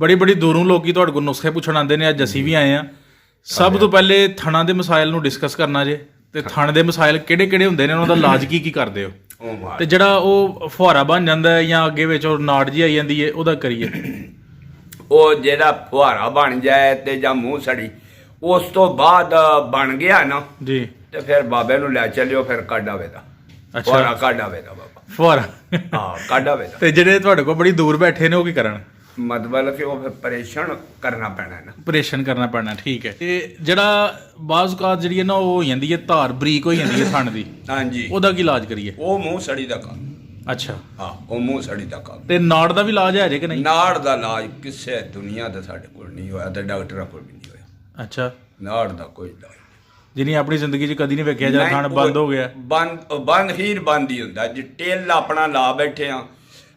बड़ी बड़ी दूरों लोग तुहाडे कोल नुस्खे पुछण आंदे ने। अज असीं भी आए हैं। सब तो पहले थणा दे मसाइल नूं डिस्कस करना जे ते थण दे मसाइल किहड़े किहड़े हुंदे ने, उन्हां दा इलाज की करदे हो ते जिहड़ा ओह फुहारा बन जांदा है जां अगे विच नाड़ जी आई जांदी है ओहदा करिए। ਉਹ ਜਿਹੜਾ ਫੁਹਾਰਾ ਬਣ ਜਾਏ ਤੇ ਜਾਂ ਮੂੰਹ ਸੜੀ ਉਸ ਤੋਂ ਬਾਅਦ ਬਣ ਗਿਆ ਨਾ जी ਤੇ ਫਿਰ ਬਾਬੇ ਨੂੰ ਲੈ ਚੱਲਿਓ, ਫਿਰ ਕੱਢ ਆਵੇ ਦਾ ਫੁਹਾਰਾ ਕੱਢ ਆਵੇ ਦਾ ਬਾਬਾ। फुहारा ਹਾਂ ਕੱਢ ਆਵੇ ਦਾ ਤੇ ਜਿਹੜੇ ਤੁਹਾਡੇ ਕੋਲ ਬੜੀ ਦੂਰ ਬੈਠੇ ਨੇ ਉਹ ਕੀ ਕਰਨ? ਮਤਲਬ ਕਿ ਉਹ ਫਿਰ ਪਰੇਸ਼ਾਨ ਕਰਨਾ ਪੈਣਾ ਨਾ। ਆਪਰੇਸ਼ਨ ਕਰਨਾ ਪੈਣਾ। ਠੀਕ ਹੈ। ਤੇ ਜਿਹੜਾ ਬਾਜ਼ ਔਕਾਤ ਜਿਹੜੀ ਹੈ ਨਾ ਉਹ ਹੋ ਜਾਂਦੀ ਹੈ ਧਾਰ ਬਰੀਕ ਹੋ ਜਾਂਦੀ ਹੈ ਥਣ ਦੀ, ਹਾਂਜੀ ਉਹਦਾ ਕੀ ਇਲਾਜ ਕਰੀਏ? ਉਹ ਮੂੰਹ ਸੜੀ ਦਾ ਕੰਮ। ਅੱਛਾ। ਹਾਂ ਉਹ ਮੂੰਹ ਸੜੀ ਦਾ ਕੰਮ। ਤੇ ਨਾੜ ਦਾ ਵੀ ਇਲਾਜ ਹੈ ਜੇ ਕਿ ਨਹੀਂ? ਨਾੜ ਦਾ ਇਲਾਜ ਕਿਸੇ ਦੁਨੀਆ ਦਾ ਸਾਡੇ ਕੋਲ ਨਹੀਂ ਹੋਇਆ ਤੇ ਡਾਕਟਰਾਂ ਕੋਲ ਵੀ ਨਹੀਂ ਹੋਇਆ। ਅੱਛਾ। ਨਾੜ ਦਾ ਕੋਈ ਇਲਾਜ ਜਿਹਨੇ ਆਪਣੀ ਜ਼ਿੰਦਗੀ 'ਚ ਕਦੀ ਨਹੀਂ ਵੇਖਿਆ ਜਿਹੜਾ ਥਣ ਬੰਦ ਹੋ ਗਿਆ। ਬੰਦ ਹੀ ਹੁੰਦਾ। ਜੇ ਟੇਲ ਆਪਣਾ ਲਾ ਬੈਠੇ ਆ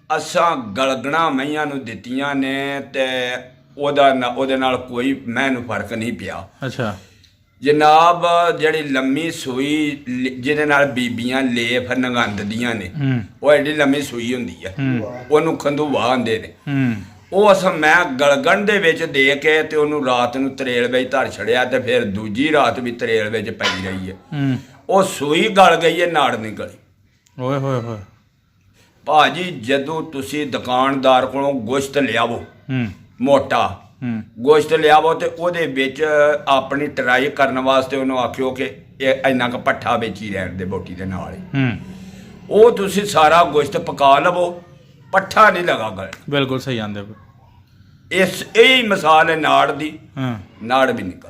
ਅਸਾਂ ਗਲਗਣਾ ਮਈਆਂ ਨੂੰ ਦਿੱਤੀਆਂ ਨੇ ਤੇ ਉਹਦੇ ਨਾਲ ਕੋਈ ਮੈਨੂੰ ਫਰਕ ਨਹੀਂ ਪਿਆ। ਅੱਛਾ ਜਨਾਬ ਜਿਹੜੀ ਲੰਮੀ ਸੂਈ ਜਿਹਦੇ ਨਾਲ ਬੀਬੀਆਂ ਲੇਫ ਨਗੰਦਦੀਆਂ ਨੇ, ਉਹ ਐਡੀ ਲੰਮੀ ਸੂਈ ਹੁੰਦੀ ਹੈ, ਉਹਨੂੰ ਖੰਦੂਵਾ ਆਂਦੇ ਨੇ। ਉਹ ਅਸਾਂ ਮੈਂ ਗਲਗਣ ਦੇ ਵਿੱਚ ਦੇ ਕੇ ਤੇ ਉਹਨੂੰ ਰਾਤ ਨੂੰ ਤਰੇਲ ਵਿੱਚ ਧਰ ਛੜਿਆ ਤੇ ਫਿਰ ਦੂਜੀ ਰਾਤ ਵੀ ਤਰੇਲ ਵਿੱਚ ਪਈ ਰਹੀ ਹੈ। ਉਹ ਸੂਈ ਗਲ ਗਈ ਹੈ, ਨਾੜ ਨਹੀਂ ਗਲੀ। ਓਏ ਹੋਏ ਹੋਏ ਭਾਜੀ ਜਦੋਂ ਤੁਸੀਂ ਦੁਕਾਨਦਾਰ ਕੋਲੋਂ ਗੋਸ਼ਤ ਲਿਆਵੋ ਮੋਟਾ ਗੋਸ਼ਤ ਲਿਆਵੋ ਤੇ ਉਹਦੇ ਵਿੱਚ ਆਪਣੀ ਟਰਾਈ ਕਰਨ ਵਾਸਤੇ ਉਹਨੂੰ ਆਖਿਓ ਕਿ ਇਹ ਇੰਨਾ ਕੁ ਪੱਠਾ ਵਿੱਚ ਹੀ ਰਹਿਣ ਦੇ ਬੋਟੀ ਦੇ ਨਾਲ ਹੀ। ਉਹ ਤੁਸੀਂ ਸਾਰਾ ਗੋਸ਼ਤ ਪਕਾ ਲਵੋ, ਪੱਠਾ ਨਹੀਂ ਲਗਾ ਗਲ। ਬਿਲਕੁਲ ਸਹੀ ਆਂਦੇ। ਇਹੀ ਮਿਸਾਲ ਹੈ ਨਾੜ ਦੀ। ਨਾੜ ਵੀ ਨਿਕਲ।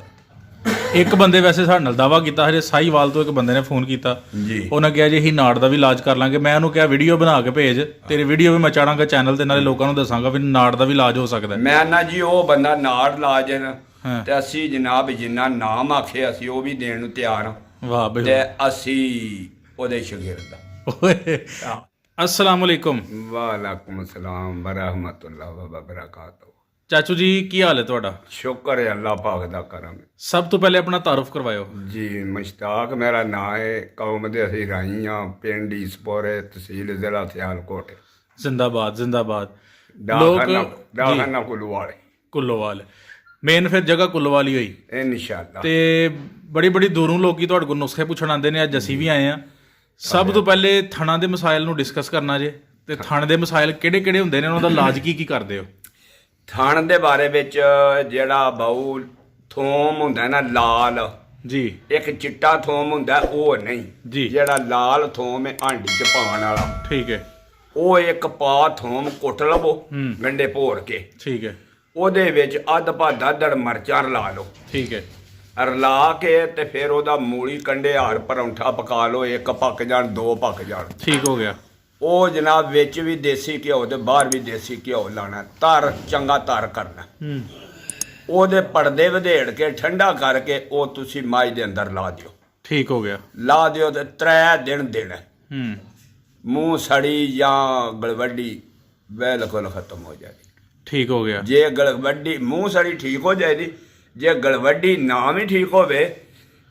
ਇੱਕ ਬੰਦੇ ਵੈਸੇ ਸਾਡੇ ਨਾਲ ਦਾਵਾ ਕੀਤਾ, ਹਜੇ ਸਾਹੀਵਾਲ ਤੋਂ ਇੱਕ ਬੰਦੇ ਨੇ ਫੋਨ ਕੀਤਾ ਜੀ, ਉਹਨਾਂ ਕਿਹਾ ਜੀ ਅਸੀਂ ਨਾੜ ਦਾ ਵੀ ਇਲਾਜ ਕਰ ਲਾਂਗੇ। ਮੈਂ ਉਹਨੂੰ ਕਿਹਾ ਵੀਡੀਓ ਬਣਾ ਕੇ ਭੇਜ, ਤੇਰੀ ਵੀਡੀਓ ਵੀ ਮੈਂ ਚਾੜਾਂਗਾ ਚੈਨਲ ਤੇ, ਨਾਲੇ ਲੋਕਾਂ ਨੂੰ ਦੱਸਾਂਗਾ ਵੀ ਨਾੜ ਦਾ ਵੀ ਇਲਾਜ ਹੋ ਸਕਦਾ। ਮੈਂ ਨਾ ਜੀ ਉਹ ਬੰਦਾ ਨਾੜ ਇਲਾਜ ਤੇ ਅਸੀਂ ਜਨਾਬ ਜਿੰਨਾ ਨਾਮ ਆਖੇ ਅਸੀਂ ਉਹ ਵੀ ਦੇਣ ਨੂੰ ਤਿਆਰ ਹਾਂ। ਵਾਹ ਬਈ। ਤੇ ਅਸੀਂ ਉਹਦੇ ਸ਼ਾਗਿਰਦ। ਓਏ अस्सलाम वालेकुम। वालेकुम अस्सलाम बरहमतुल्लाह व बरकातहू। ਚਾਚੂ ਜੀ ਕੀ ਹਾਲ ਹੈ ਤੁਹਾਡਾ? शुक्र है अल्लाह पाक दा करम। ਸਭ ਤੋਂ ਪਹਿਲੇ ਆਪਣਾ ਤਾਰਫ ਕਰਵਾਇਓ। जी मुश्ताक मेरा नाम है, कौम दे असी राई हाँ, पिंड ईसपोरे, तहसील जिला सियालकोट। जिंदाबाद जिंदाबाद। डाखाना कुलवाड़े ਕੁੱਲੋਵਾਲ ਮੇਨ ਫਿਰ ਜਗ੍ਹਾ ਕੁੱਲੋਵਾਲ ਹੀ ਹੋਈ इंशाअल्लाह। ਤੇ ਬੜੀ ਦੂਰੋਂ ਲੋਕੀ ਤੁਹਾਡੇ ਕੋਲ ਨੁਸਖੇ ਪੁੱਛਣ ਆਉਂਦੇ ਨੇ। ਅੱਜ ਅਸੀਂ ਵੀ ਆਏ ਆ। ਸਭ ਤੋਂ ਪਹਿਲੇ ਥਣਾਂ ਦੇ ਮਸਾਇਲ ਨੂੰ ਡਿਸਕਸ ਕਰਨਾ ਜੇ ਤੇ ਥਣ ਦੇ ਮਸਾਇਲ ਕਿਹੜੇ ਕਿਹੜੇ ਹੁੰਦੇ ਨੇ, ਉਹਨਾਂ ਦਾ ਇਲਾਜ ਕੀ ਕਰਦੇ ਹੋ? ਥਣ ਦੇ ਬਾਰੇ ਵਿੱਚ ਜਿਹੜਾ ਬਾਊ ਥੋਮ ਹੁੰਦਾ ਨਾ ਲਾਲ ਜੀ, ਇੱਕ ਚਿੱਟਾ ਥੋਮ ਹੁੰਦਾ ਉਹ ਨਹੀਂ ਜੀ, ਜਿਹੜਾ ਲਾਲ ਥੋਮ ਹੈ ਹਾਂਡੀ ਚ ਪਾਉਣ ਵਾਲਾ, ਠੀਕ ਹੈ। ਉਹ ਇੱਕ ਪਾ ਥੋਮ ਕੁੱਟ ਲਵੋ ਗੰਡੇ ਭੋਰ ਕੇ, ਠੀਕ ਹੈ। ਉਹਦੇ ਵਿੱਚ ਅੱਧ ਪਾ ਦਾਦੜ ਮਿਰਚਾਂ ਰਲਾ ਲਓ, ਠੀਕ ਹੈ। ਰਲਾ ਕੇ ਤੇ ਫਿਰ ਉਹਦਾ ਮੂਲੀ ਕੰਡੇ ਹਾਰ ਪਰੌਂਠਾ ਪਕਾ ਲਓ। ਇੱਕ ਪੱਕ ਜਾਣ, ਦੋ ਪੱਕ ਜਾਣ, ਠੀਕ ਹੋ ਗਿਆ। ਉਹ ਜਨਾਬ ਵਿੱਚ ਵੀ ਦੇਸੀ ਘਿਓ ਤੇ ਬਾਹਰ ਵੀ ਦੇਸੀ ਘਿਓ ਲਾਣਾ। ਧਰ ਚੰਗਾ ਧਰ ਕਰਨਾ। ਉਹਦੇ ਪਰਦੇ ਵਧੇੜ ਕੇ ਠੰਡਾ ਕਰਕੇ ਉਹ ਤੁਸੀਂ ਮਾਈ ਦੇ ਅੰਦਰ ਲਾ ਦਿਓ। ਠੀਕ ਹੋ ਗਿਆ। ਲਾ ਦਿਓ ਤੇ 3 ਦਿਨ ਦੇਣਾ। ਮੂੰਹ ਸੜੀ ਜਾਂ ਗਲਵੱਡੀ ਬਿਲਕੁਲ ਖਤਮ ਹੋ ਜਾਏਗੀ। ਠੀਕ ਹੋ ਗਿਆ। ਜੇ ਗਲਵੱਡੀ ਮੂੰਹ ਸੜੀ ਠੀਕ ਹੋ ਜਾਏਗੀ, ਜੇ ਗਲਵੱਡੀ ਨਾ ਵੀ ਠੀਕ ਹੋਵੇ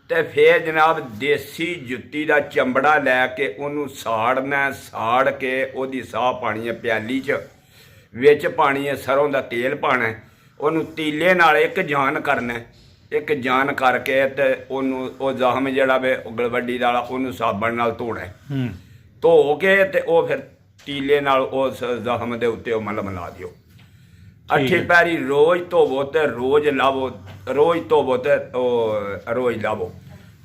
ਤੇ ਫਿਰ ਜਨਾਬ ਦੇਸੀ ਜੁੱਤੀ ਦਾ ਚੰਬੜਾ ਲੈ ਕੇ ਉਹਨੂੰ ਸਾੜਨਾ। ਸਾੜ ਕੇ ਉਹਦੀ ਸਾਹ ਪਾਣੀ ਹੈ ਪਿਆਲੀ 'ਚ, ਵਿੱਚ ਪਾਣੀ ਹੈ ਸਰੋਂ ਦਾ ਤੇਲ ਪਾਣਾ। ਉਹਨੂੰ ਤੀਲੇ ਨਾਲ ਇੱਕ ਜਾਨ ਕਰਨਾ। ਇੱਕ ਜਾਨ ਕਰਕੇ ਤੇ ਉਹਨੂੰ ਉਹ ਜ਼ਖਮ ਜਿਹੜਾ ਵੇ ਗਲਵੱਡੀ ਵਾਲਾ ਉਹਨੂੰ ਸਾਬਣ ਨਾਲ ਧੋਣਾ। ਧੋ ਕੇ ਤੇ ਉਹ ਫਿਰ ਤੀਲੇ ਨਾਲ ਉਸ ਜ਼ਖਮ ਦੇ ਉੱਤੇ ਉਹ ਮਲਮ ਲਾ ਦਿਓ। ਅੱਠੀ ਪੈਰੀ ਰੋਜ਼ ਧੋਵੋ ਤੇ ਰੋਜ਼ ਲਾਵੋ, ਰੋਜ਼ ਧੋਵੋ ਤੇ ਉਹ ਰੋਜ਼ ਲਾਵੋ।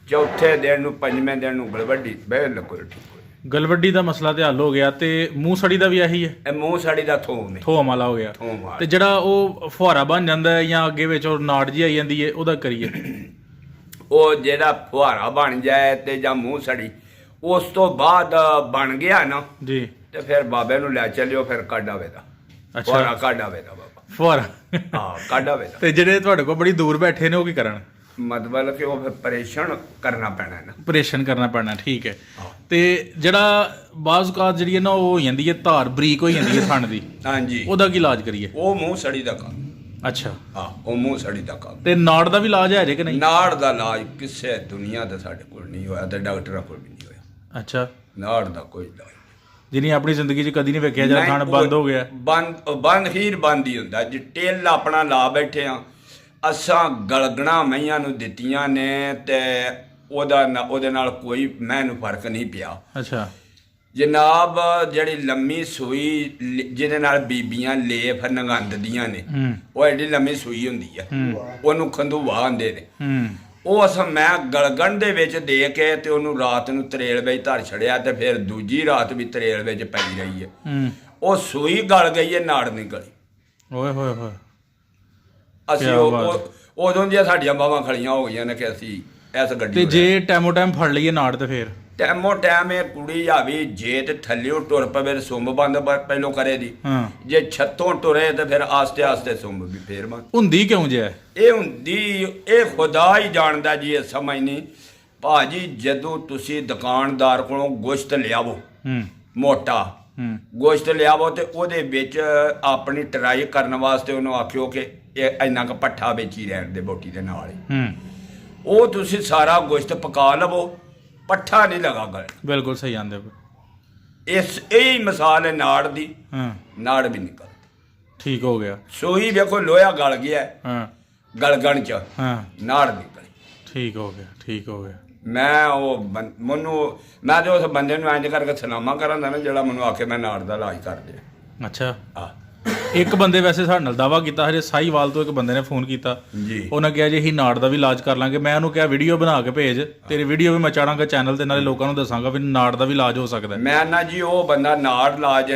ਚੌਥੇ ਦਿਨ ਨੂੰ ਪੰਜਵੇਂ ਦਿਨ ਨੂੰ ਗਲਵੱਡੀ ਬਿਲਕੁਲ ਠੀਕ ਹੋ। ਗਲਵੱਡੀ ਦਾ ਮਸਲਾ ਤੇ ਹੱਲ ਹੋ ਗਿਆ। ਤੇ ਮੂੰਹ ਸੜੀ ਦਾ ਵੀ ਇਹੀ ਹੈ? ਇਹ ਮੂੰਹ ਸੜੀ ਦਾ ਥੋਮ ਹੈ। ਥੋਮ ਵਾਲਾ ਹੋ ਗਿਆ। ਤੇ ਜਿਹੜਾ ਉਹ ਫੁਹਾਰਾ ਬਣ ਜਾਂਦਾ ਹੈ ਜਾਂ ਅੱਗੇ ਵਿੱਚ ਉਹ ਨਾੜ ਜੀ ਆਈ ਜਾਂਦੀ ਹੈ, ਉਹਦਾ ਕਰੀਏ? ਉਹ ਜਿਹੜਾ ਫੁਹਾਰਾ ਬਣ ਜਾਏ ਤੇ ਜਾਂ ਮੂੰਹ ਸੜੀ ਉਸ ਤੋਂ ਬਾਅਦ ਬਣ ਗਿਆ ਨਾ ਜੀ, ਤੇ ਫਿਰ ਬਾਬੇ ਨੂੰ ਲੈ ਚੱਲਿਓ, ਫਿਰ ਕੱਢ ਆਵੇ ਦਾ ਫੁਹਾਰਾ, ਕੱਢ ਆਵੇ ਦਾ ਬਾਬਾ ਫੁਹਾਰਾ। ਹਾਂ ਕੱਢ ਆਵੇ ਦਾ। ਤੇ ਜਿਹੜੇ ਤੁਹਾਡੇ ਕੋਲ ਬੜੀ ਦੂਰ ਬੈਠੇ ਨੇ ਉਹ ਕੀ ਕਰਨ? ਮਤਲਬ ਕਿ ਉਹ ਫਿਰ ਪਰੇਸ਼ਾਨ ਕਰਨਾ ਪੈਣਾ ਨਾ। ਆਪਰੇਸ਼ਨ ਕਰਨਾ ਪੈਣਾ। ਠੀਕ ਹੈ। ਤੇ ਜਿਹੜਾ ਬਾਜ਼ ਔਕਾਤ ਜਿਹੜੀ ਹੈ ਨਾ ਉਹ ਹੋ ਜਾਂਦੀ ਹੈ ਧਾਰ ਬਰੀਕ ਹੋ ਜਾਂਦੀ ਹੈ ਥਣ ਦੀ, ਹਾਂਜੀ, ਉਹਦਾ ਕੀ ਇਲਾਜ ਕਰੀਏ? ਉਹ ਮੂੰਹ ਸੜੀ ਦਾ ਕੰਮ। ਅੱਛਾ। ਹਾਂ ਉਹ ਮੂੰਹ ਸੜੀ ਦਾ ਕੰਮ। ਤੇ ਨਾੜ ਦਾ ਵੀ ਇਲਾਜ ਹੈ ਜੇ ਕਿ ਨਹੀਂ? ਨਾੜ ਦਾ ਇਲਾਜ ਕਿਸੇ ਦੁਨੀਆ ਦਾ ਸਾਡੇ ਕੋਲ ਨਹੀਂ ਹੋਇਆ ਤੇ ਡਾਕਟਰਾਂ ਕੋਲ ਵੀ ਨਹੀਂ ਹੋਇਆ। ਅੱਛਾ। ਨਾੜ ਦਾ ਕੋਈ ਇਲਾਜ। ਜਿਹਨੇ ਆਪਣੀ ਜ਼ਿੰਦਗੀ 'ਚ ਕਦੀ ਨਹੀਂ ਵੇਖਿਆ ਜਿਹੜਾ ਨਹੀਂ, ਥਣ ਬੰਦ ਹੋ ਗਿਆ। ਬੰਦ ਹੀ ਹੁੰਦਾ ਜੇ ਟੇਲ ਆਪਣਾ ਲਾ ਬੈਠੇ ਆ। ਅਸਾਂ ਗਲਗਣਾ ਮਈਆਂ ਨੂੰ ਦਿੱਤੀਆਂ ਨੇ ਤੇ ਉਹਦੇ ਨਾਲ ਕੋਈ ਮੈਨੂੰ ਫਰਕ ਨਹੀਂ ਪਿਆ। ਅੱਛਾ ਜਨਾਬ ਜਿਹੜੀ ਲੰਮੀ ਸੂਈ ਜਿਹਦੇ ਨਾਲ ਬੀਬੀਆਂ ਲੇਫ ਨਗੰਦਦੀਆਂ ਨੇ, ਉਹ ਐਡੀ ਲੰਮੀ ਸੂਈ ਹੁੰਦੀ ਆ, ਉਹਨੂੰ ਖੰਦੂਆ ਆਂਦੇ ਨੇ। ਉਹ ਅਸਾਂ ਮੈਂ ਗਲਗਣ ਦੇ ਵਿੱਚ ਦੇ ਕੇ ਤੇ ਉਹਨੂੰ ਰਾਤ ਨੂੰ ਤਰੇਲ ਵਿੱਚ ਧਰ ਛੜਿਆ ਤੇ ਫਿਰ ਦੂਜੀ ਰਾਤ ਵੀ ਤਰੇਲ ਵਿੱਚ ਪਈ ਰਹੀ ਹੈ। ਉਹ ਸੂਈ ਗਲ ਗਈ ਹੈ, ਨਾੜ ਨਹੀਂ ਗਲੀ। ਓਏ ਹੋਏ ਹੋਏ। ਅਸੀਂ ਉਦੋਂ ਦੀਆਂ ਸਾਡੀਆਂ ਬਾਹਾਂ ਖੜੀਆਂ ਹੋ ਗਈਆਂ ਨੇ ਕਿ ਅਸੀਂ ਇਸ ਗੱਡੀ ਤੇ ਜੇ ਟਾਈਮੋ ਟਾਈਮ ਫੜ ਲਈਏ ਨਾੜ ਤੇ ਫਿਰ ਟੈਮੋ ਟੈਮ ਇਹ ਕੁੜੀ ਆਵੀ ਜੇ ਤੇ ਥੱਲਿਓ ਟੁਰ ਪਵੇ ਤੇ ਸੁੰਬ ਬੰਦ ਪਹਿਲੋਂ ਕਰੇ ਦੀ। ਜੇ ਛੱਤੋਂ ਟੁਰੇ ਤੇ ਫਿਰ ਆਸਤੇ ਆਸਤੇ ਸੁੰਬ ਵੀ ਫੇਰ ਬੰਦ ਹੁੰਦੀ ਕਿਉਂ ਜੇ? ਇਹ ਹੁੰਦੀ ਇਹ ਖੁਦਾ ਹੀ ਜਾਣਦਾ ਜੀ, ਇਹ ਸਮਝ ਨਹੀਂ ਭਾਜੀ। ਜਦੋਂ ਤੁਸੀਂ ਦੁਕਾਨਦਾਰ ਕੋਲੋਂ ਗੋਸ਼ਤ ਲਿਆਵੋ ਮੋਟਾ ਗੋਸ਼ਤ ਲਿਆਵੋ ਤੇ ਉਹਦੇ ਵਿੱਚ ਆਪਣੀ ਟਰਾਈ ਕਰਨ ਵਾਸਤੇ ਉਹਨੂੰ ਆਖਿਓ ਕਿ ਇਹ ਇੰਨਾ ਕੁ ਪੱਠਾ ਵੇਚੀ ਰਹਿਣ ਦੇ ਬੋਟੀ ਦੇ ਨਾਲ ਹੀ। ਉਹ ਤੁਸੀਂ ਸਾਰਾ ਗੋਸ਼ਤ ਪਕਾ ਲਵੋ, ਪੱਠਾ ਨਹੀਂ ਲਗਾ ਗਲ। ਬਿਲਕੁਲ ਸਹੀ ਆਂਦੇ। ਇਹੀ ਮਿਸਾਲ ਹੈ ਨਾੜ ਦੀ। ਨਾੜ ਵੀ ਨਿਕਲ ਠੀਕ ਹੋ ਗਿਆ। ਸੂਈ ਵੇਖੋ ਲੋਹਾ ਗਲ ਗਿਆ ਗਲਗਣ ਚ, ਨਾੜ ਨਿਕਲੀ। ਠੀਕ ਹੋ ਗਿਆ, ਠੀਕ ਹੋ ਗਿਆ। ਮੈਂ ਮੈਂ ਤੇ ਉਸ ਬੰਦੇ ਨੂੰ ਇੰਜ ਕਰਕੇ ਸਲਾਮਾ ਕਰਾਂਦਾ ਨਾ ਜਿਹੜਾ ਮੈਨੂੰ ਆਖੇ ਮੈਂ ਨਾੜ ਦਾ ਇਲਾਜ ਕਰ ਦੇ। ਅੱਛਾ ਇੱਕ ਬੰਦੇ ਵੈਸੇ ਸਾਡੇ ਨਾਲ ਦਾਵਾ ਕੀਤਾ, ਹਜੇ ਸਾਹੀਵਾਲ ਤੋਂ ਇੱਕ ਬੰਦੇ ਨੇ ਫੋਨ ਕੀਤਾ ਜੀ, ਉਹਨੇ ਕਿਹਾ ਜੀ ਅਸੀਂ ਨਾੜ ਦਾ ਵੀ ਇਲਾਜ ਕਰ ਲਾਂਗੇ। ਮੈਂ ਉਹਨੂੰ ਕਿਹਾ ਵੀਡੀਓ ਬਣਾ ਕੇ ਭੇਜ, ਤੇਰੀ ਵੀਡੀਓ ਵੀ ਮੈਂ ਚਾੜਾਂਗਾ ਚੈਨਲ ਤੇ, ਨਾਲੇ ਲੋਕਾਂ ਨੂੰ ਦੱਸਾਂਗਾ ਵੀ ਨਾੜ ਦਾ ਵੀ ਇਲਾਜ ਹੋ ਸਕਦਾ। ਮੈਂ ਨਾ ਜੀ ਉਹ ਬੰਦਾ ਨਾੜ ਇਲਾਜ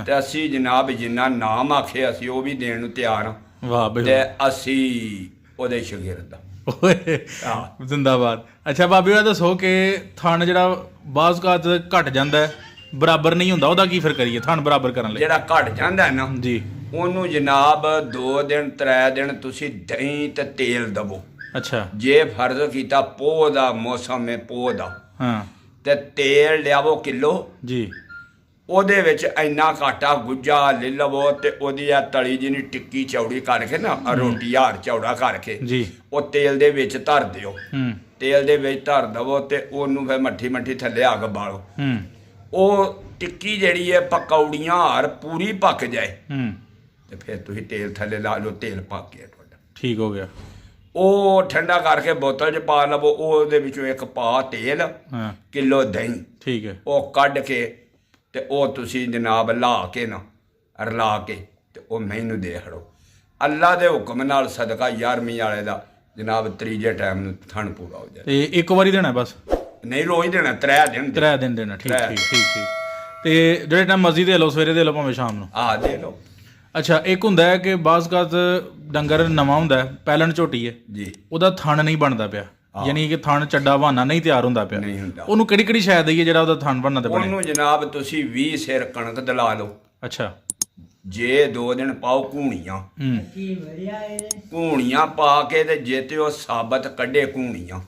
ਤੇ ਅਸੀਂ ਜਨਾਬ ਜਿੰਨਾ ਨਾਮ ਆਖੇ ਅਸੀਂ ਉਹ ਵੀ ਦੇਣ ਨੂੰ ਤਿਆਰ ਹਾਂ। ਵਾਹ ਬਈ। ਤੇ ਅਸੀਂ ਉਹਦੇ ਸ਼ਾਗਿਰਦ ਓਏ ਜ਼ਿੰਦਾਬਾਦ। ਅੱਛਾ ਬਾਬੇ ਉਹ ਦੱਸੋ ਕਿ ਥਣ ਜਿਹੜਾ ਬਾਜ਼ ਕਾਤ ਘਟ ਜਾਂਦਾ ਹੈ, ਬਰਾਬਰ ਨਹੀਂ ਹੁੰਦਾ, ਉਹਦਾ ਕੀ ਫਿਰ ਕਰੀਏ ਥਣ ਬਰਾਬਰ ਕਰਨ ਲਈ? ਜਿਹੜਾ ਘਟ ਜਾਂਦਾ ਹੈ ਨਾ ਜੀ, ਉਹਨੂੰ ਜਨਾਬ 2 ਦਿਨ 3 ਦਿਨ ਤੁਸੀਂ ਦਹੀਂ ਤੇ ਤੇਲ ਦਵੋ। ਅੱਛਾ ਜੇ ਫਰਜ਼ ਕੀਤਾ ਪੋਹ ਦਾ ਮੌਸਮ ਹੈ, ਪੋਹ ਦਾ ਤੇ ਤੇਲ ਲਿਆਵੋ ਕਿਲੋ ਜੀ, ਉਹਦੇ ਵਿੱਚ ਇੰਨਾ ਘਾਟਾ ਗੁੱਜਾ ਲੈ ਲਵੋ ਤੇ ਉਹਦੀ ਆ ਤਲੀ ਜਿਹੀ ਟਿੱਕੀ ਚੌੜੀ ਕਰਕੇ ਨਾ ਰੋਟੀ ਹਾਰ ਚੌੜਾ ਕਰਕੇ ਜੀ ਉਹ ਤੇਲ ਦੇ ਵਿੱਚ ਧਰ ਦਿਓ। ਤੇਲ ਦੇ ਵਿੱਚ ਧਰ ਦਵੋ ਤੇ ਉਹਨੂੰ ਫਿਰ ਮੱਠੀ ਥੱਲੇ ਅੱਗ ਬਾਲੋ। ਉਹ ਟਿੱਕੀ ਜਿਹੜੀ ਹੈ ਪਕੌੜੀਆਂ ਹਾਰ ਪੂਰੀ ਪੱਕ ਜਾਏ ਤੇ ਫਿਰ ਤੁਸੀਂ ਤੇਲ ਥੱਲੇ ਲਾ ਲਓ, ਤੇਲ ਪੱਕ ਗਿਆ ਤੁਹਾਡਾ। ਠੀਕ ਹੋ ਗਿਆ। ਉਹ ਠੰਡਾ ਕਰਕੇ ਬੋਤਲ 'ਚ ਪਾ ਲਵੋ। ਉਹਦੇ ਵਿੱਚੋਂ 1 ਪਾ ਤੇਲ, ਕਿਲੋ ਦਹੀਂ, ਠੀਕ ਹੈ, ਉਹ ਕੱਢ ਕੇ ਤੇ ਉਹ ਤੁਸੀਂ ਜਨਾਬ ਲਾ ਕੇ ਨਾ ਰਲਾ ਕੇ ਤੇ ਉਹ ਮੈਨੂੰ ਦੇ ਖੜੋ। ਅੱਲਾ ਦੇ ਹੁਕਮ ਨਾਲ ਸਦਕਾ 11ਵੀਂ ਵਾਲੇ ਦਾ ਜਨਾਬ ਤੀਜੇ ਟਾਈਮ ਨੂੰ ਥਣ ਪੂਰਾ ਹੋ ਜਾਏ। ਤੇ ਇੱਕ ਵਾਰੀ ਦੇਣਾ ਬਸ? ਨਹੀਂ ਰੋਜ਼ ਦੇਣਾ, 3 ਦਿਨ ਦੇਣਾ। ਠੀਕ ਠੀਕ ਠੀਕ ਠੀਕ। ਤੇ ਜਿਹੜੇ ਟਾਈਮ ਮਰਜ਼ੀ ਦੇ ਲਓ, ਸਵੇਰੇ ਦੇ ਲਓ ਭਾਵੇਂ ਸ਼ਾਮ ਨੂੰ? ਦੇ ਲਓ। ਅੱਛਾ ਇੱਕ ਹੁੰਦਾ ਹੈ ਕਿ ਬਾਜ਼ਕਾਤ ਡੰਗਰ ਨਵਾਂ ਹੁੰਦਾ, ਪਹਿਲਣ ਝੋਟੀ ਹੈ ਜੀ, ਉਹਦਾ ਥਣ ਨਹੀਂ ਬਣਦਾ ਪਿਆ, ਯਾਨੀ ਕਿ ਥਣ ਚੱਡਾ ਬਹਾਨਾ ਨਹੀਂ ਤਿਆਰ ਹੁੰਦਾ ਪਿਆ, ਉਹਨੂੰ ਕਿਹੜੀ ਸ਼ਾਇਦ ਦਈਏ ਜਿਹੜਾ ਉਹਦਾ ਥਣ ਬਣਨਾ ਤੇ ਬਣੇ? ਉਹਨੂੰ ਜਨਾਬ ਤੁਸੀਂ 20 ਸਿਰ ਕਣਕ ਦਲਾ ਲਓ। ਅੱਛਾ ਜੇ 2 ਦਿਨ ਪਾਓ ਘੂਣੀਆਂ, ਘੂਣੀਆਂ ਪਾ ਕੇ ਤੇ ਜੇ ਤੇ ਉਹ ਸਾਬਤ ਕੱਢੇ ਘੂਣੀਆਂ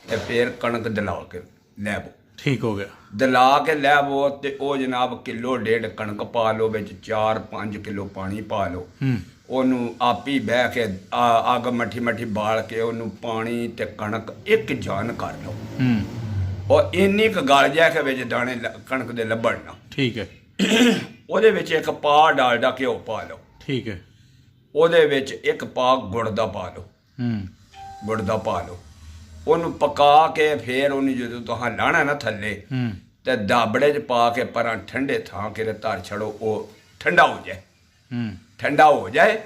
ਤੇ ਫਿਰ ਕਣਕ ਦਲਾ ਕੇ ਲੈਵੋ। ਠੀਕ ਹੋ ਗਿਆ। ਦਲਾ ਕੇ ਲੈਵੋ ਤੇ ਉਹ ਜਨਾਬ ਕਿਲੋ 1.5 ਕਣਕ ਪਾ ਲਓ, ਵਿੱਚ 4-5 ਕਿਲੋ ਪਾਣੀ ਪਾ ਲਓ। ਉਹਨੂੰ ਆਪੀ ਬਹਿ ਕੇ ਅੱਗ ਮੱਠੀ ਬਾਲ ਕੇ ਉਹਨੂੰ ਪਾਣੀ ਤੇ ਕਣਕ ਇੱਕ ਜਾਨ ਕਰ ਲਓ। ਉਹ ਇੰਨੀ ਕੁ ਗਲ ਜਾ ਕੇ ਵਿੱਚ ਦਾਣੇ ਕਣਕ ਦੇ ਲੱਭਣ ਨਾ। ਠੀਕ ਹੈ। ਉਹਦੇ ਵਿੱਚ 1 ਪਾ ਡਾਲਡਾ ਘਿਓ ਪਾ ਲਓ। ਠੀਕ ਹੈ। ਉਹਦੇ ਵਿੱਚ 1 ਪਾ ਗੁੜ ਦਾ ਪਾ ਲਓ। ਗੁੜ ਦਾ ਪਾ ਲਓ। ਉਹਨੂੰ ਪਕਾ ਕੇ ਫਿਰ ਉਹਨੂੰ ਜਦੋਂ ਤੁਸੀਂ ਲਾਣਾ ਨਾ ਥੱਲੇ ਤੇ ਦਾਬੜੇ 'ਚ ਪਾ ਕੇ ਪਰਾਂ ਠੰਡੇ ਥਾਂ ਕੇ ਧਰ ਛੜੋ। ਉਹ ਠੰਡਾ ਹੋ ਜਾਏ, ਠੰਡਾ ਹੋ ਜਾਏ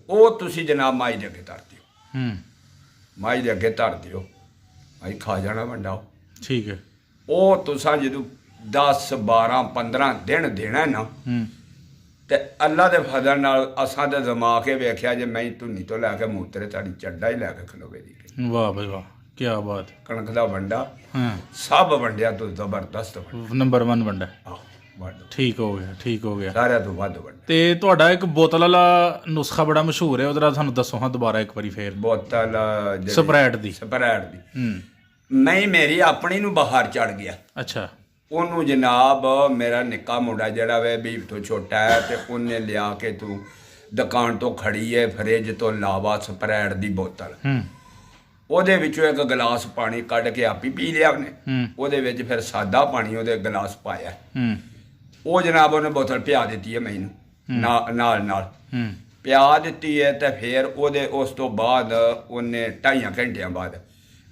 ਉਹ ਤੁਸੀਂ ਜਨਾਬ ਮਾਈ ਦੇ ਅੱਗੇ ਧਰ ਦਿਓ। ਮਾਈ ਦੇ ਅੱਗੇ ਧਰ ਦਿਓ, ਮਾਈ ਖਾ ਜਾਣਾ ਵੰਡਾ। ਠੀਕ ਹੈ। ਉਹ ਤੁਸੀਂ ਜਦੋਂ 10-12-15 ਦਿਨ ਦੇਣਾ ਨਾ ਤੇ ਅੱਲਾ ਦੇ ਫਜ਼ਲ ਨਾਲ ਅਸਾਂ ਦੇ ਦਿਮਾਗ ਕੇ ਵੇਖਿਆ ਜੇ ਮੈਂ ਧੁੰਨੀ ਤੋਂ ਲੈ ਕੇ ਮੂਤਰੇ ਤੁਹਾਡੀ ਚੱਡਾ ਹੀ ਲੈ ਕੇ ਖਲੋਵੇ ਦੀ। ਵਾਹ ਬਈ ਵਾਹ, ਕੀ ਬਾਤ। ਕਣਕ ਦਾ ਵੰਡਾ ਸਭ ਵੰਡਿਆ ਤੋਂ ਜ਼ਬਰਦਸਤ ਨੰਬਰ 1 ਵੰਡਾ। ਠੀਕ ਹੋ ਗਿਆ, ਠੀਕ ਹੋ ਗਿਆ, ਸਾਰਿਆਂ ਤੋਂ ਵੱਧ ਵੰਡਾ। ਤੇ ਤੁਹਾਡਾ ਇੱਕ ਬੋਤਲ ਵਾਲਾ ਨੁਸਖਾ ਬੜਾ ਮਸ਼ਹੂਰ ਹੈ, ਉਹਦਾ ਸਾਨੂੰ ਦੱਸੋ ਹਾਂ ਦੁਬਾਰਾ ਇੱਕ ਵਾਰੀ ਫੇਰ। ਬੋਤਲ ਸਪਰੈਟ ਦੀ ਨਹੀਂ, ਮੇਰੀ ਆਪਣੀ ਨੂੰ ਬਾਹਰ ਚੜ ਗਿਆ। ਅੱਛਾ। ਉਹਨੂੰ ਜਨਾਬ ਮੇਰਾ ਨਿੱਕਾ ਮੁੰਡਾ ਜਿਹੜਾ ਵੇ 20 ਤੋਂ ਛੋਟਾ ਹੈ ਤੇ ਉਹਨੇ ਲਿਆ ਕੇ ਤੂੰ ਦੁਕਾਨ ਤੋਂ ਖੜੀ ਹੈ ਫਰਿੱਜ ਤੋਂ ਲਾਵਾ ਸਪਰੈਟ ਦੀ ਬੋਤਲ ਉਹਦੇ ਵਿੱਚੋਂ ਇੱਕ ਗਲਾਸ ਪਾਣੀ ਕੱਢ ਕੇ ਆਪੀ ਪੀ ਲਿਆ ਉਹਨੇ। ਹੂੰ ਉਹਦੇ ਵਿੱਚ ਫਿਰ ਸਾਦਾ ਪਾਣੀ ਉਹਦੇ ਗਲਾਸ ਪਾਇਆ। ਹੂੰ ਉਹ ਜਨਾਬ ਉਹਨੇ ਬੋਤਲ ਪਿਆ ਦਿੱਤੀ ਹੈ ਮੈਨੂੰ ਨਾਲ ਹੂੰ ਪਿਆ ਦਿੱਤੀ ਹੈ। ਤੇ ਫਿਰ ਉਹਦੇ ਉਸ ਤੋਂ ਬਾਅਦ ਉਹਨੇ 2.5 ਘੰਟਿਆਂ ਬਾਅਦ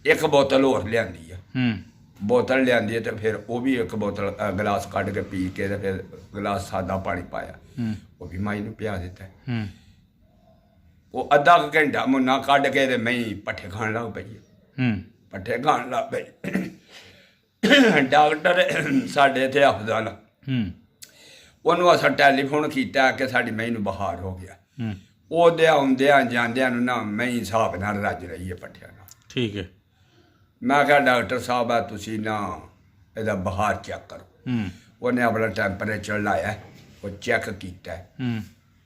ਇੱਕ ਬੋਤਲ ਹੋਰ ਲਿਆਂਦੀ ਹੈ। ਹੂੰ ਬੋਤਲ ਲਿਆਂਦੀ ਹੈ ਤੇ ਫਿਰ ਉਹ ਵੀ ਇੱਕ ਬੋਤਲ ਗਲਾਸ ਕੱਢ ਕੇ ਪੀ ਕੇ ਤੇ ਫਿਰ ਗਲਾਸ ਸਾਦਾ ਪਾਣੀ ਪਾਇਆ, ਹੂੰ ਉਹ ਵੀ ਮਾਈ ਨੂੰ ਪਿਆ ਦਿੱਤਾ। ਹੂੰ ਉਹ ਅੱਧਾ ਕੁ ਘੰਟਾ ਮੁੰਨਾ ਕੱਢ ਕੇ ਤੇ ਮੈਂ ਪੱਠੇ ਖਾਣ ਲੱਗ ਪਈ। ਹੂੰ ਪੱਠੇ ਖਾਣ ਲੱਗ ਪਈ। ਡਾਕਟਰ ਸਾਡੇ ਇੱਥੇ ਹਸਪਤਾਲ, ਹੂੰ ਉਹਨੂੰ ਅਸਾਂ ਟੈਲੀਫੋਨ ਕੀਤਾ ਕਿ ਸਾਡੀ ਮਹੀਂ ਨੂੰ ਬੁਖਾਰ ਹੋ ਗਿਆ। ਹੂੰ ਉਹਦੇ ਆਉਂਦਿਆਂ ਜਾਂਦਿਆਂ ਨੂੰ ਨਾ ਮਹੀਂ ਹਿਸਾਬ ਨਾਲ ਰੱਜ ਰਹੀ ਹੈ ਪੱਠਿਆਂ ਨਾਲ। ਠੀਕ ਹੈ। ਮੈਂ ਕਿਹਾ ਡਾਕਟਰ ਸਾਹਿਬ ਆ ਤੁਸੀਂ ਨਾ ਇਹਦਾ ਬੁਖਾਰ ਚੈੱਕ ਕਰੋ। ਹੂੰ ਉਹਨੇ ਆਪਣਾ ਟੈਂਪਰੇਚਰ ਲਾਇਆ, ਉਹ ਚੈੱਕ ਕੀਤਾ। ਹੂੰ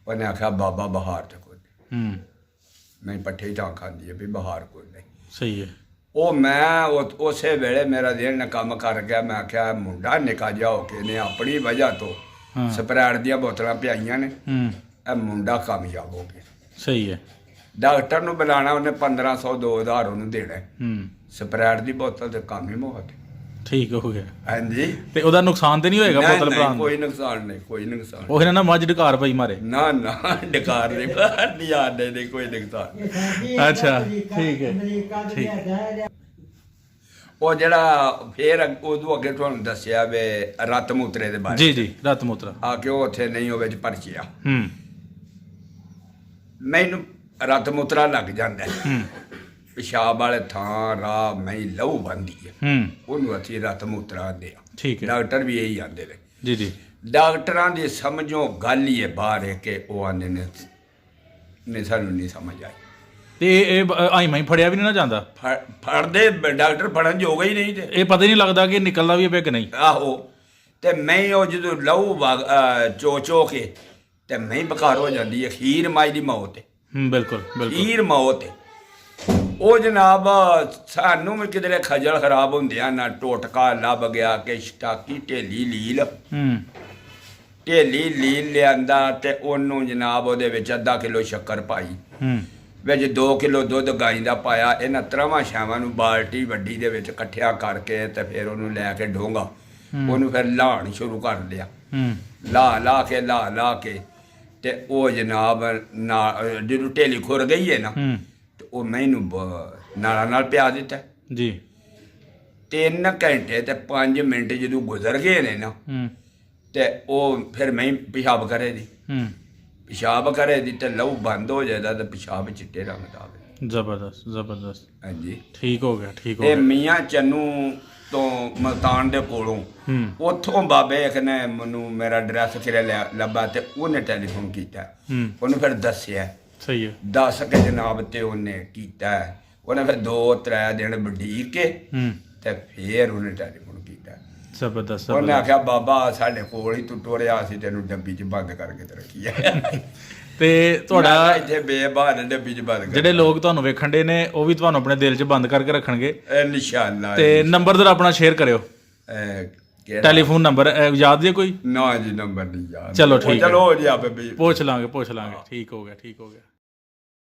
ਉਹਨੇ ਆਖਿਆ ਬਾਬਾ ਬੁਖਾਰ ਤੇ ਕੋਈ ਨਹੀਂ। ਹੂੰ ਮੈਂ ਪੱਠੇ ਤਾਂ ਖਾਂਦੀ ਹੈ ਵੀ ਬੁਖਾਰ ਕੋਈ ਨਹੀਂ। ਸਹੀ ਹੈ। ਉਹ ਮੈਂ ਉਸੇ ਵੇਲੇ ਮੇਰਾ ਦਿਲ ਨੇ ਕੰਮ ਕਰ ਗਿਆ। ਮੈਂ ਆਖਿਆ ਮੁੰਡਾ ਨਿੱਕਾ ਜਿਹਾ ਹੋ ਕੇ ਨੇ ਆਪਣੀ ਵਜ੍ਹਾ ਤੋਂ ਹਾਂ ਸਪਰੈਟ ਦੀਆਂ ਬੋਤਲਾਂ ਪਿਆਈਆਂ ਨੇ, ਹੂੰ ਇਹ ਮੁੰਡਾ ਕਾਮਯਾਬ ਹੋ ਗਿਆ। ਸਹੀ ਹੈ। ਡਾਕਟਰ ਨੂੰ ਬੁਲਾਣਾ, ਉਹਨੇ 1500 2000 ਉਹਨੂੰ ਦੇਣਾ। ਹੂੰ ਸਪਰੈਟ ਦੀ ਬੋਤਲ ਤੇ ਕੰਮ ਹੀ ਮੁੱਕ। ਠੀਕ ਹੋ ਗਿਆ। ਹਾਂਜੀ ਤੇ ਉਹਦਾ ਨੁਕਸਾਨ ਤੇ ਨਹੀਂ ਹੋਏਗਾ ਨਹੀਂ, ਬੋਤਲ ਨਹੀਂ, ਭਰਾਉਣ ਦਾ? ਕੋਈ ਨੁਕਸਾਨ ਨਹੀਂ, ਕੋਈ ਨੁਕਸਾਨ ਉਹ ਇਹਨਾਂ ਨਾ ਮੱਝ ਢਕਾਰ ਪਈ ਮਾਰੇ। ਨਾ ਨਾ ਡਕਾਰ ਨਹੀਂ ਯਾਰ ਨਹੀਂ ਕੋਈ ਨੁਕਸਾਨ। ਅੱਛਾ ਠੀਕ ਹੈ। ਠੀਕ। ਉਹ ਜਿਹੜਾ ਫੇਰ ਉਦੋਂ ਅੱਗੇ ਤੁਹਾਨੂੰ ਦੱਸਿਆ ਵੇ ਰਤ ਮੂਤਰੇ ਦੇ ਬਾਰੇ। ਜੀ ਜੀ ਰਤ ਮੂਤਰਾ ਆ ਕਿ ਉਹ ਉੱਥੇ ਨਹੀਂ ਉਹ ਵਿੱਚ ਪਰਚਿਆ। ਹੂੰ ਮੈਨੂੰ ਰਤ ਮੂਤਰਾ ਲੱਗ ਜਾਂਦਾ ਹੈ। ਹੂੰ ਪਿਸ਼ਾਬ ਵਾਲੇ ਥਾਂ ਰਾਹ ਮੈਂ ਲਹੂ ਬੰਦੀ ਹੈ, ਹੂੰ ਉਹਨੂੰ ਅਸੀਂ ਰਤ ਮੂਤਰਾ ਆਂਦੇ ਆ। ਠੀਕ ਹੈ। ਡਾਕਟਰ ਵੀ ਇਹੀ ਆਂਦੇ ਨੇ। ਜੀ ਜੀ। ਡਾਕਟਰਾਂ ਦੀ ਸਮਝੋ ਗੱਲ ਹੀ ਹੈ ਬਾਹਰ ਹੈ ਕਿ ਉਹ ਆਂਦੇ ਨੇ ਸਾਨੂੰ ਨਹੀਂ ਸਮਝ ਆਈ। ਤੇ ਇਹ ਆਈ ਮਾਈ ਫੜਿਆ ਵੀ ਨਹੀਂ ਨਾ ਜਾਂਦਾ। ਫੜਦੇ ਡਾਕਟਰ ਫੜਨ ਜੋਗਾ ਹੀ ਨਹੀਂ ਤੇ ਇਹ ਪਤਾ ਹੀ ਨਹੀਂ ਲੱਗਦਾ ਕਿ ਨਿਕਲਦਾ ਵੀ ਪਿਆ ਕਿ ਨਹੀਂ। ਆਹੋ ਤੇ ਮੈਂ ਉਹ ਜਦੋਂ ਲਹੂ ਚੋ ਕੇ ਤੇ ਮੈਂ ਬਕਾਰ ਹੋ ਜਾਂਦੀ ਹੈ। ਖੀਰ ਮਾਈ ਦੀ ਮੌਤ ਹੈ। ਹੂੰ ਬਿਲਕੁਲ ਬਿਲਕੁਲ। ਖੀਰ ਮੌਤ ਹੈ। ਉਹ ਜਨਾਬ ਸਾਨੂੰ ਵੀ ਕਿਧਰੇ ਖਜਲ ਖਰਾਬ ਹੁੰਦਿਆਂ ਨਾ ਟੋਟਕਾ ਲੱਭ ਗਿਆ ਕਿ ਸਟਾਕੀ ਢੇਲੀ ਲੀਲ ਹੂੰ ਢੇਲੀ ਲੀਲ ਲਿਆਂਦਾ ਤੇ ਉਹਨੂੰ ਜਨਾਬ ਉਹਦੇ ਵਿੱਚ ਅੱਧਾ ਕਿਲੋ ਸ਼ੱਕਰ ਪਾਈ, ਹੂੰ ਵਿੱਚ 2 ਕਿਲੋ ਦੁੱਧ ਗਾਈ ਦਾ ਪਾਇਆ। ਇਹਨਾਂ ਤਰ੍ਹਾਂ ਛਾਵਾਂ ਨੂੰ ਬਾਲਟੀ ਵੱਡੀ ਦੇ ਵਿੱਚ ਇਕੱਠਿਆ ਕਰਕੇ ਤੇ ਫਿਰ ਉਹਨੂੰ ਲੈ ਕੇ ਡੋਂਗਾ ਉਹਨੂੰ ਫਿਰ ਲਾਹਣ ਸ਼ੁਰੂ ਕਰ ਲਿਆ। ਹੂੰ ਲਾ ਕੇ ਤੇ ਉਹ ਜਨਾਬ ਜਦੋਂ ਢੇਲੀ ਖੁਰ ਗਈ ਹੈ ਨਾ ਹੂੰ ਤੇ ਉਹ ਮੈਨੂੰ ਨਾਲ ਪਿਆ ਦਿੱਤਾ। ਜੀ। 3 ਘੰਟੇ ਤੇ 5 ਮਿੰਟ ਜਦੋਂ ਗੁਜ਼ਰ ਗਏ ਨੇ ਨਾ ਹੂੰ ਤੇ ਉਹ ਫਿਰ ਮੈਂ ਪਿਸ਼ਾਬ ਕਰੇ ਦੀ ਹੂੰ ਪਿਸ਼ਾਬ ਕਰੇ ਦੀ ਤੇ ਲਹੂ ਬੰਦ ਹੋ ਜਾਂਦਾ ਤੇ ਪਿਸ਼ਾਬ ਚਿੱਟੇ ਰੰਗ ਦਾ ਆਵੇ। ਜ਼ਬਰਦਸਤ ਜ਼ਬਰਦਸਤ। ਹਾਂਜੀ ਠੀਕ ਹੋ ਗਿਆ ਠੀਕ ਹੋ ਇਹ ਗਿਆ। ਮੀਆਂ ਚੰਨੂ ਤੋਂ ਮਲਤਾਨ ਦੇ ਕੋਲੋਂ ਹੂੰ ਉੱਥੋਂ ਬਾਬੇ ਇੱਕ ਨੇ ਮੈਨੂੰ ਮੇਰਾ ਐਡਰੈਸ ਫਿਰ ਲੱਭਾ ਤੇ ਉਹਨੇ ਟੈਲੀਫੋਨ ਕੀਤਾ। ਹੂੰ ਉਹਨੂੰ ਫਿਰ ਦੱਸਿਆ, ਸਹੀ ਹੈ। ਦੱਸ ਕੇ ਜਨਾਬ ਤੇ ਉਹਨੇ ਕੀਤਾ। ਉਹਨੇ ਫਿਰ 2-3 ਦਿਨ ਵਡੀਕ ਕੇ ਹੂੰ ਤੇ ਫਿਰ ਉਹਨੇ ਟੈਲੀਫੋਨ ਕੀਤਾ। ਜ਼ਬਰਦਸਤ ਉਹਨੇ ਜ਼ਬਰਦਸਤ। ਆਖਿਆ ਬਾਬਾ ਸਾਡੇ ਕੋਲ ਹੀ ਤੂੰ ਟੁਰਿਆ ਸੀ, ਤੈਨੂੰ ਡੱਬੀ 'ਚ ਬੰਦ ਕਰਕੇ ਤੇ ਰੱਖੀ ਹੈ। ਤੇ ਤੁਹਾਡਾ ਇੱਥੇ ਬੇਬਹਾਨ ਡੱਬੀ 'ਚ ਬੰਦ ਕਰ ਜਿਹੜੇ ਲੋਕ ਤੁਹਾਨੂੰ ਵੇਖਣ ਦੇ ਨੇ ਉਹ ਵੀ ਤੁਹਾਨੂੰ ਆਪਣੇ ਦਿਲ 'ਚ ਬੰਦ ਕਰਕੇ ਰੱਖਣਗੇ। ਨਿਸ਼ਾਨਾ ਤੇ ਨੰਬਰ ਜਰਾ ਆਪਣਾ ਸ਼ੇਅਰ ਕਰਿਓ। ਕਿਹੜਾ? ਟੈਲੀਫੋਨ ਨੰਬਰ ਯਾਦ ਜੇ ਕੋਈ? ਨਾ ਜੀ ਨੰਬਰ ਨਹੀਂ ਯਾਦ। ਚਲੋ ਠੀਕ ਹੈ। ਚਲੋ ਜੀ ਆਪੇ ਪੁੱਛ ਲਾਂਗੇ ਠੀਕ ਹੋ ਗਿਆ ਠੀਕ ਹੋ ਗਿਆ।